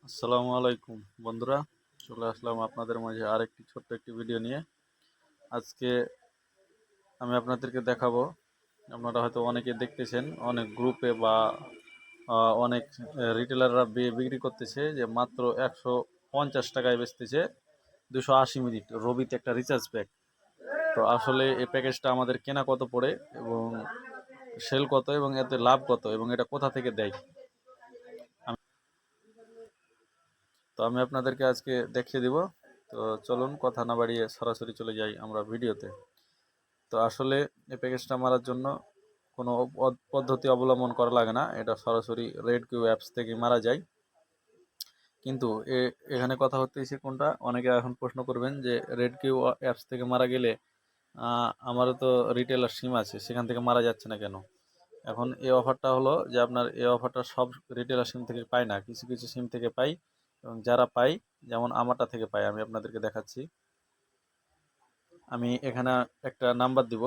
আসসালামু আলাইকুম বন্ধুরা, চলে আসলাম আপনাদের মাঝে আরেকটি ছোট্ট একটি ভিডিও নিয়ে। আজকে আমি আপনাদেরকে দেখাবো, আপনারা হয়তো অনেকে দেখতেছেন অনেক গ্রুপে বা অনেক রিটেলাররা বিক্রি করতেছে যে মাত্র 150 টাকায় বেচতেছে 280 মিনিট রবিতে একটা রিচার্জ প্যাক। তো আসলে এই প্যাকেজটা আমাদের কেনা কত পড়ে এবং সেল কত এবং এতে লাভ কত এবং এটা কোথা থেকে দেয়, তো আমি আপনাদেরকে আজকে দেখিয়ে দিব। তো চলুন কথা না বাড়িয়ে সরাসরি চলে যাই আমরা ভিডিওতে। তো আসলে এই প্যাকেজটা মারার জন্য কোনো পদ্ধতি অবলম্বন করা লাগে না, এটা সরাসরি রেড কিউ অ্যাপস থেকে মারা যায়। কিন্তু এখানে কথা হচ্ছে কোনটা, অনেকে এখন প্রশ্ন করবেন যে রেড কিউ অ্যাপস থেকে মারা গেলে আমারও তো রিটেলার সিম আছে, সেখান থেকে মারা যাচ্ছে না কেন? এখন এই অফারটা হলো যে আপনার এই অফারটা সব রিটেলার সিম থেকে পায় না, কিছু কিছু সিম থেকে পাই, এবং যারা পাই যেমন আমারটা থেকে পাই। আমি আপনাদেরকে দেখাচ্ছি। আমি এখানে একটা নাম্বার দিব,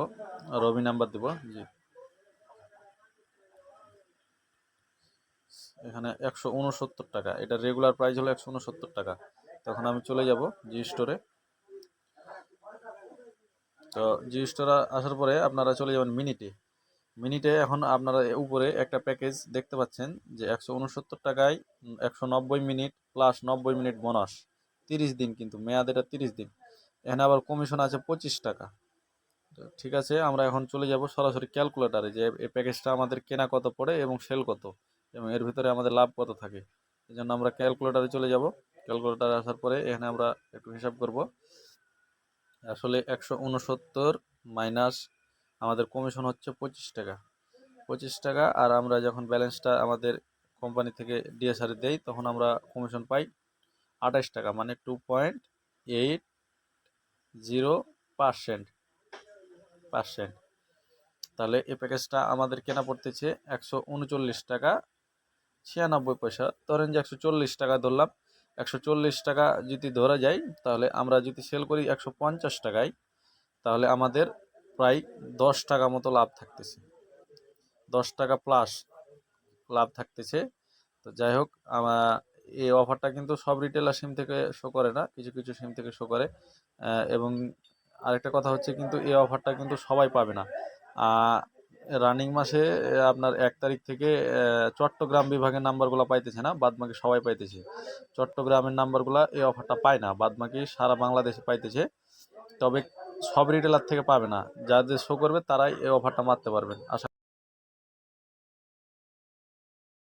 রবি নাম্বার দিব। জি, এখানে 169 টাকা, এটা রেগুলার প্রাইস হলো 169 টাকা। তখন আমি চলে যাব জি স্টোরে। তো জি স্টোরে আসার পরে আপনারা চলে যাবেন মিনিটে। মিনিটে এখন আপনারা উপরে একটা প্যাকেজ দেখতে পাচ্ছেন যে 169 টাকায় 190 মিনিট প্লাস 90 মিনিট বোনাস, 30 দিন, কিন্তু মেয়াদ এটা 30 দিন। এখানে আবার কমিশন আছে 25 টাকা। তো ঠিক আছে, আমরা এখন চলে যাব সরাসরি ক্যালকুলেটারে যে এই প্যাকেজটা আমাদের কেনা কত পড়ে এবং সেল কত এবং এর ভিতরে আমাদের লাভ কত থাকে। এই জন্য আমরা ক্যালকুলেটারে চলে যাব। ক্যালকুলেটারে আসার পরে এখানে আমরা একটু হিসাব করব। আসলে 169 মাইনাস আমাদের কমিশন হচ্ছে 25 টাকা। 25 টাকা, আর আমরা যখন ব্যালেন্সটা আমাদের কোম্পানি থেকে ডিএসআর দেই তখন আমরা কমিশন পাই 28 টাকা, মানে 2.80%। তাহলে এই প্যাকেজটা আমাদের কেনা পড়তেছে 139 টাকা 96 পয়সা। ধরেন যে 140 টাকা ধরলাম, 140 টাকা যদি ধরা যায়, তাহলে আমরা যদি সেল করি 150 টাকায়, তাহলে আমাদের প্রায় 10 টাকা মতো লাভ থাকতেছে, 10 টাকা প্লাস লাভ থাকতেছে। তো যাই হোক, এই অফারটা কিন্তু সব রিটেলার সিম থেকে শো করে না, কিছু কিছু সিম থেকে শো করে। এবং আরেকটা কথা হচ্ছে, কিন্তু এই অফারটা কিন্তু সবাই পাবে না। রানিং মাসে আপনার 1 তারিখ থেকে চট্টগ্রাম বিভাগের নাম্বারগুলো পাইতেছে না, বাদবাকি সবাই পাইতেছে। চট্টগ্রামের নাম্বারগুলো এই অফারটা পায় না, বাদবাকি সারা বাংলাদেশে পাইতেছে। তবে সব রিটেলার থেকে পাবে না, যাদের শো করবে তারাই এই অফারটা মারতে পারবেন। আশা